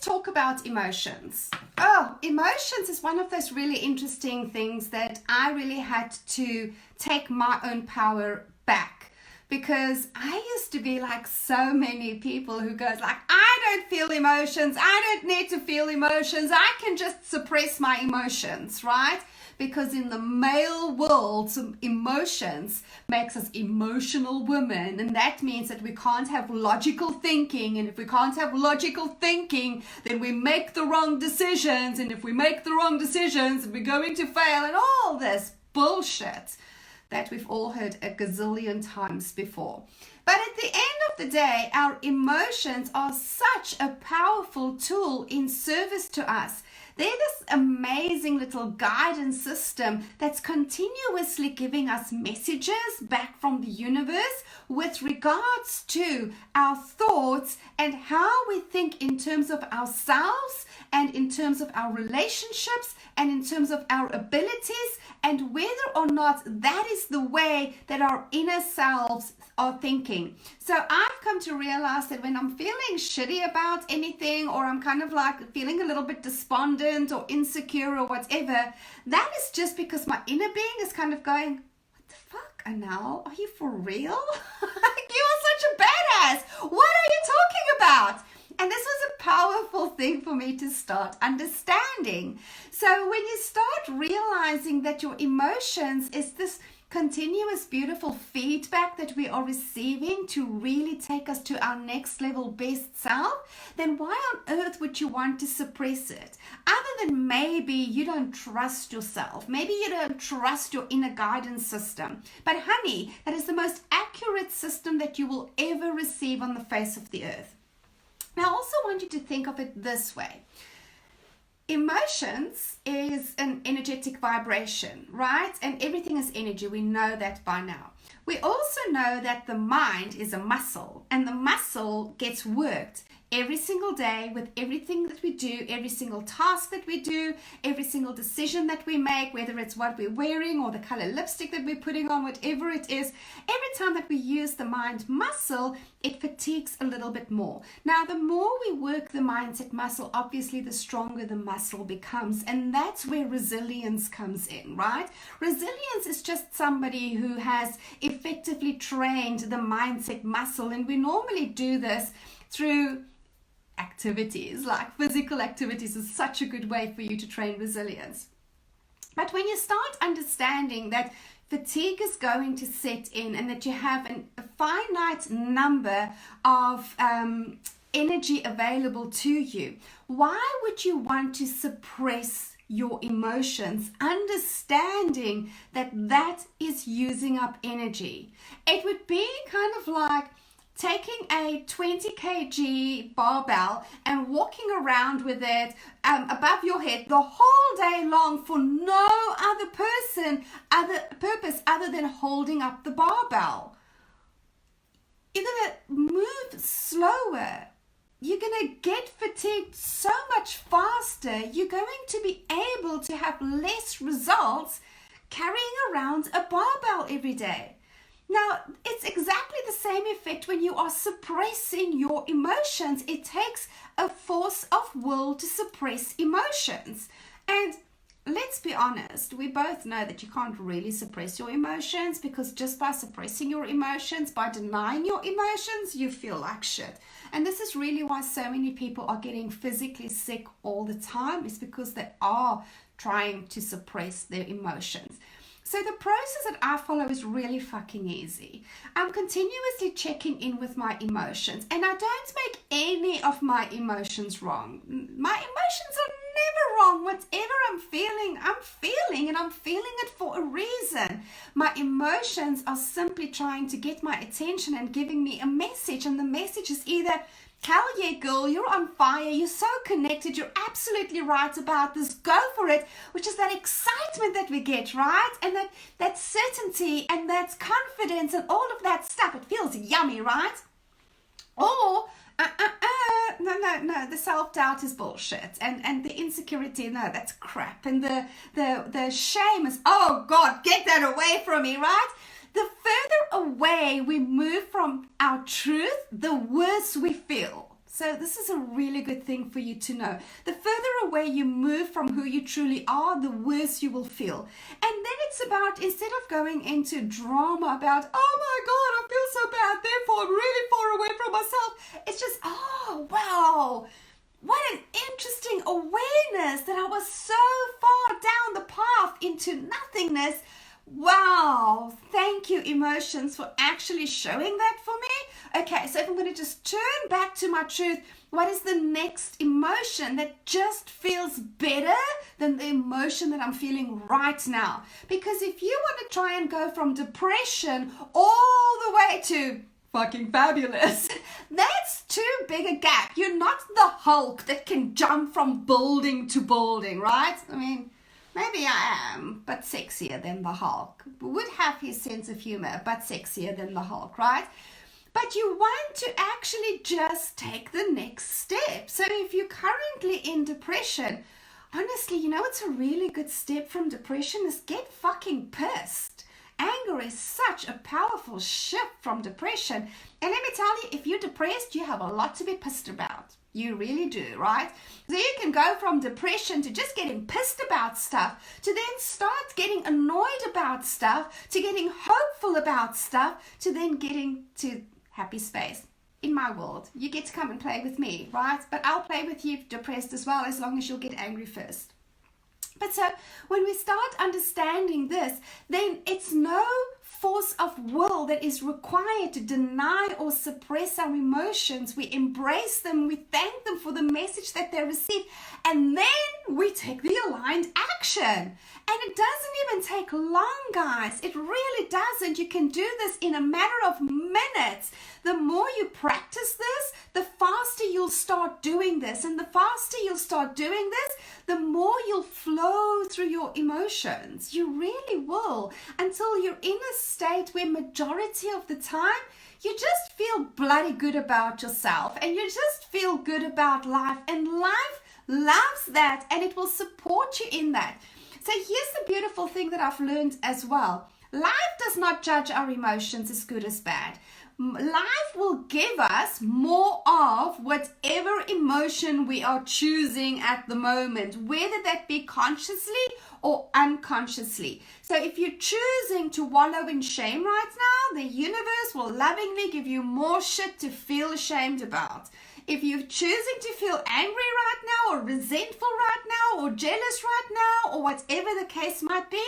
talk about emotions. Oh, emotions is one of those really interesting things that I really had to take my own power back, because I used to be like so many people who goes like, I don't feel emotions, I don't need to feel emotions, I can just suppress my emotions, right? Because in the male world, some emotions makes us emotional women, and that means that we can't have logical thinking, and if we can't have logical thinking, then we make the wrong decisions, and if we make the wrong decisions, we're going to fail, and all this bullshit that we've all heard a gazillion times before. But at the end of the day, our emotions are such a powerful tool in service to us. They're this amazing little guidance system that's continuously giving us messages back from the universe with regards to our thoughts and how we think in terms of ourselves and in terms of our relationships and in terms of our abilities, and whether or not that is the way that our inner selves are thinking. So I've come to realize that when I'm feeling shitty about anything, or I'm kind of like feeling a little bit despondent or insecure or whatever, that is just because my inner being is kind of going, what the fuck, Anel? Are you for real? Like, you are such a badass. What are you talking about? And this was a powerful thing for me to start understanding. So when you start realizing that your emotions is this continuous beautiful feedback that we are receiving to really take us to our next level best self, then why on earth would you want to suppress it? Other than maybe you don't trust yourself, maybe you don't trust your inner guidance system. But honey, that is the most accurate system that you will ever receive on the face of the earth. Now I also want you to think of it this way. Emotions is an energetic vibration, right? And everything is energy. We know that by now. We also know that the mind is a muscle, and the muscle gets worked every single day with everything that we do, every single task that we do, every single decision that we make, whether it's what we're wearing or the color lipstick that we're putting on, whatever it is. Every time that we use the mind muscle, it fatigues a little bit more. Now, the more we work the mindset muscle, obviously the stronger the muscle becomes, and that's where resilience comes in, right? Resilience is just somebody who has effectively trained the mindset muscle, and we normally do this through activities. Like physical activities is such a good way for you to train resilience. But when you start understanding that fatigue is going to set in and that you have a finite number of energy available to you, why would you want to suppress your emotions, understanding that that is using up energy? It would be kind of like taking a 20 kg barbell and walking around with it above your head the whole day long for no other purpose other than holding up the barbell. You're going to move slower. You're going to get fatigued so much faster. You're going to be able to have less results carrying around a barbell every day. Now, it's exactly the same effect when you are suppressing your emotions. It takes a force of will to suppress emotions. And let's be honest, we both know that you can't really suppress your emotions, because just by suppressing your emotions, by denying your emotions, you feel like shit. And this is really why so many people are getting physically sick all the time, is because they are trying to suppress their emotions. So the process that I follow is really fucking easy. I'm continuously checking in with my emotions, and I don't make any of my emotions wrong. My emotions are never wrong. Whatever I'm feeling, and I'm feeling it for a reason. My emotions are simply trying to get my attention and giving me a message, and the message is either, hell yeah, girl, you're on fire, you're so connected, you're absolutely right about this, go for it, which is that excitement that we get, right? And that certainty and that confidence and all of that stuff, it feels yummy, right? Or, no, the self-doubt is bullshit, and the insecurity, no, that's crap, and the shame is, oh God, get that away from me, right? The further away we move from our truth, the worse we feel. So this is a really good thing for you to know. The further away you move from who you truly are, the worse you will feel. And then it's about, instead of going into drama about, oh my God, I feel so bad, therefore I'm really far away from myself. It's just, oh, wow. What an interesting awareness that I was so far down the path into nothingness. Wow, thank you, emotions, for actually showing that for me. Okay, so if I'm going to just turn back to my truth, what is the next emotion that just feels better than the emotion that I'm feeling right now? Because if you want to try and go from depression all the way to fucking fabulous, that's too big a gap. You're not the Hulk that can jump from building to building, right? I mean, maybe I am, but sexier than the Hulk. Would have his sense of humor, but sexier than the Hulk, right? But you want to actually just take the next step. So if you're currently in depression, honestly, you know what's a really good step from depression is get fucking pissed. Anger is such a powerful shift from depression. And let me tell you, if you're depressed, you have a lot to be pissed about. You really do, right? So you can go from depression to just getting pissed about stuff, to then start getting annoyed about stuff, to getting hopeful about stuff, to then getting to happy space. In my world, you get to come and play with me, right? But I'll play with you depressed as well, as long as you'll get angry first. But so when we start understanding this, then it's no force of will that is required to deny or suppress our emotions. We embrace them, we thank them for the message that they receive, and then we take the aligned action. And it doesn't even take long, guys. It really doesn't. You can do this in a matter of minutes. The more you practice this, the faster you'll start doing this. And the faster you'll start doing this, the more you'll flow through your emotions. You really will, until you're in a state where majority of the time you just feel bloody good about yourself and you just feel good about life, and life loves that and it will support you in that. So here's the beautiful thing that I've learned as well. Life does not judge our emotions as good as bad. Life will give us more of whatever emotion we are choosing at the moment, whether that be consciously or unconsciously. So if you're choosing to wallow in shame right now, the universe will lovingly give you more shit to feel ashamed about. If you're choosing to feel angry right now, or resentful right now, or jealous right now, or whatever the case might be,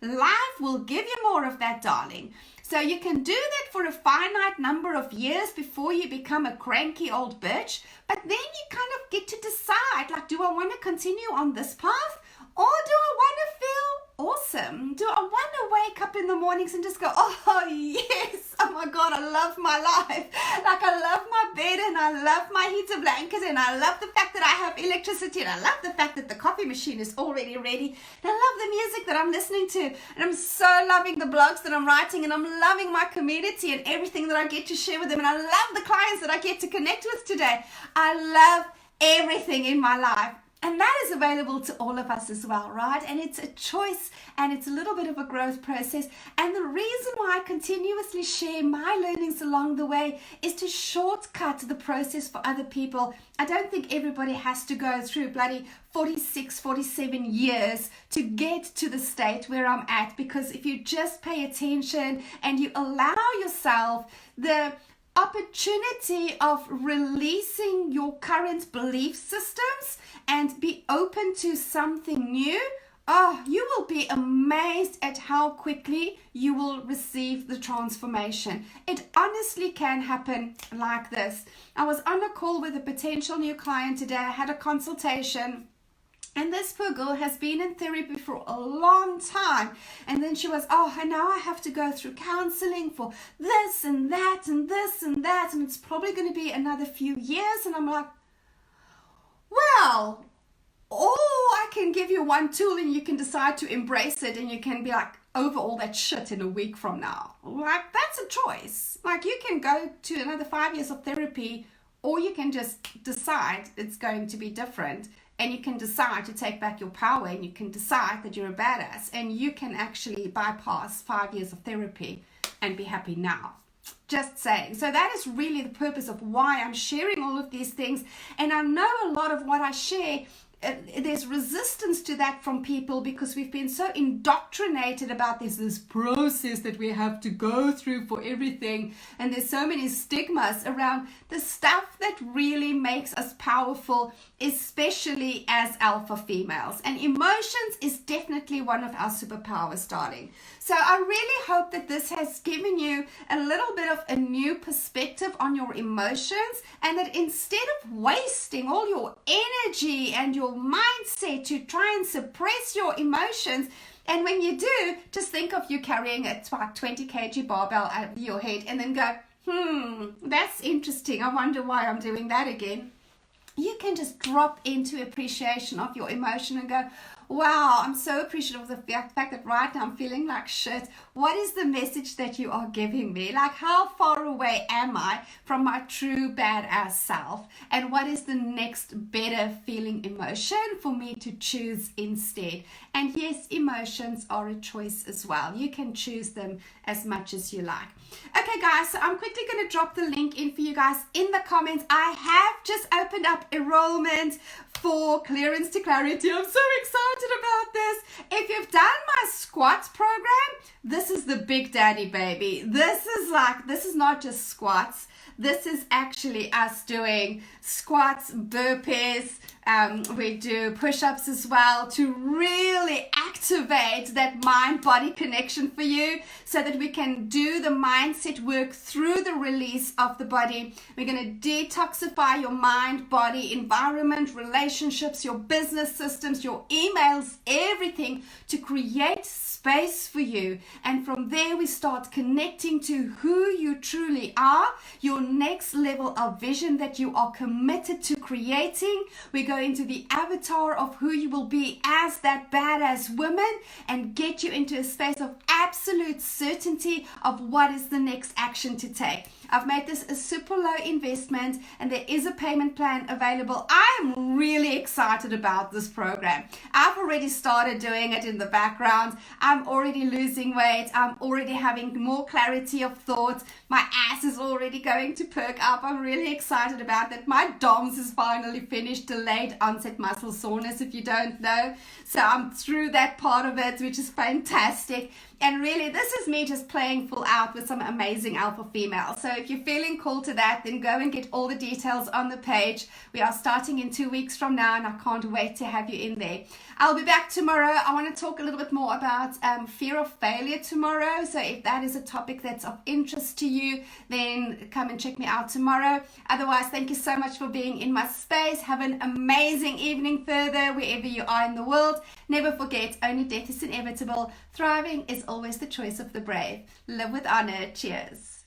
life will give you more of that, darling. So you can do that for a finite number of years before you become a cranky old bitch. But then you kind of get to decide, like, do I want to continue on this path? Or do I want to feel awesome? Do I want to wake up in the mornings and just go, oh yes, oh my God, I love my life. Like, I love my bed, and I love my heater blanket, and I love the fact that I have electricity, and I love the fact that the coffee machine is already ready. And I love the music that I'm listening to, and I'm so loving the blogs that I'm writing, and I'm loving my community and everything that I get to share with them, and I love the clients that I get to connect with today. I love everything in my life. And that is available to all of us as well, right? And it's a choice, and it's a little bit of a growth process. And the reason why I continuously share my learnings along the way is to shortcut the process for other people. I don't think everybody has to go through bloody 46, 47 years to get to the state where I'm at, because if you just pay attention and you allow yourself the opportunity of releasing your current belief systems and be open to something new, you will be amazed at how quickly you will receive the transformation. It honestly can happen like this. I was on a call with a potential new client today. I had a consultation. And this poor girl has been in therapy for a long time. And then she was, and now I have to go through counseling for this and that and this and that. And it's probably going to be another few years. And I'm like, well, I can give you one tool and you can decide to embrace it, and you can be like over all that shit in a week from now. Like, that's a choice. Like, you can go to another 5 years of therapy, or you can just decide it's going to be different. And you can decide to take back your power, and you can decide that you're a badass, and you can actually bypass 5 years of therapy and be happy now. Just saying. So that is really the purpose of why I'm sharing all of these things. And I know a lot of what I share, there's resistance to that from people because we've been so indoctrinated about this process that we have to go through for everything, and there's so many stigmas around the stuff that really makes us powerful, especially as alpha females. And emotions is definitely one of our superpowers, darling. So I really hope that this has given you a little bit of a new perspective on your emotions, and that instead of wasting all your energy and your mindset to try and suppress your emotions, and when you do, just think of you carrying a 20 kg barbell over your head and then go, that's interesting. I wonder why I'm doing that again. You can just drop into appreciation of your emotion and go, wow, I'm so appreciative of the fact that right now I'm feeling like shit. What is the message that you are giving me? Like, how far away am I from my true badass self? And what is the next better feeling emotion for me to choose instead? And yes, emotions are a choice as well. You can choose them as much as you like. Okay, guys, so I'm quickly going to drop the link in for you guys in the comments. I have just opened up enrollment for Clearance to Clarity. I'm so excited about this. If you've done my squats program, this is the big daddy, baby. This is not just squats. This is actually us doing squats, burpees. We do push-ups as well to really activate that mind-body connection for you so that we can do the mindset work through the release of the body. We're going to detoxify your mind, body, environment, relationships, your business systems, your emails, everything to create space for you. And from there, we start connecting to who you truly are, your next level of vision that you are committed to creating. We go into the avatar of who you will be as that badass woman and get you into a space of absolute certainty of what is the next action to take. I've made this a super low investment and there is a payment plan available. I'm really excited about this program. I've already started doing it in the background. I'm already losing weight. I'm already having more clarity of thought. My ass is already going to perk up. I'm really excited about that. My DOMS is finally finished, delayed onset muscle soreness, if you don't know. So I'm through that part of it, which is fantastic. And really, this is me just playing full out with some amazing alpha females. So if you're feeling called to that, then go and get all the details on the page. We are starting in 2 weeks from now, and I can't wait to have you in there. I'll be back tomorrow. I want to talk a little bit more about fear of failure tomorrow. So if that is a topic that's of interest to you, then come and check me out tomorrow. Otherwise, thank you so much for being in my space. Have an amazing evening further, wherever you are in the world. Never forget, only death is inevitable. Thriving is always the choice of the brave. Live with honor. Cheers.